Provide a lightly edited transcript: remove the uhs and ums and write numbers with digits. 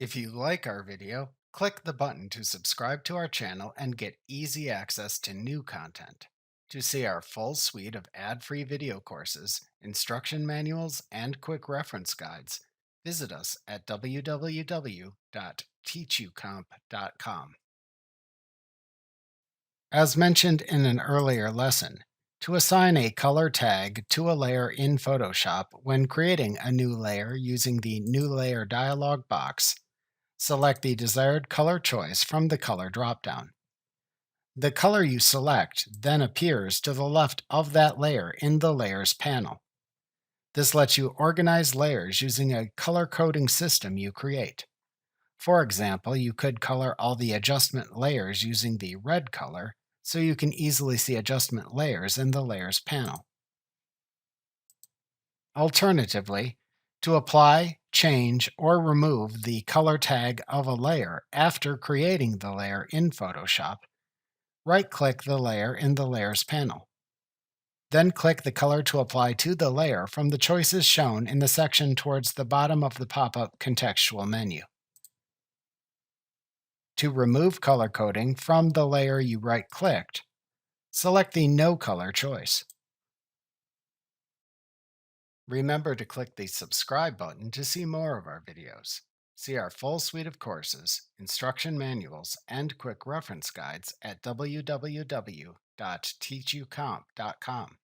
If you like our video, click the button to subscribe to our channel and get easy access to new content. To see our full suite of ad-free video courses, instruction manuals, and quick reference guides, visit us at www.teachucomp.com. As mentioned in an earlier lesson, to assign a color tag to a layer in Photoshop when creating a new layer using the New Layer dialog box, select the desired color choice from the color dropdown. The color you select then appears to the left of that layer in the Layers panel. This lets you organize layers using a color coding system you create. For example, you could color all the adjustment layers using the red color so you can easily see adjustment layers in the Layers panel. Alternatively, to apply, change, or remove the color tag of a layer after creating the layer in Photoshop, right-click the layer in the Layers panel. Then click the color to apply to the layer from the choices shown in the section towards the bottom of the pop-up contextual menu. To remove color coding from the layer you right-clicked, select the No Color choice. Remember to click the subscribe button to see more of our videos. See our full suite of courses, instruction manuals, and quick reference guides at www.teachucomp.com.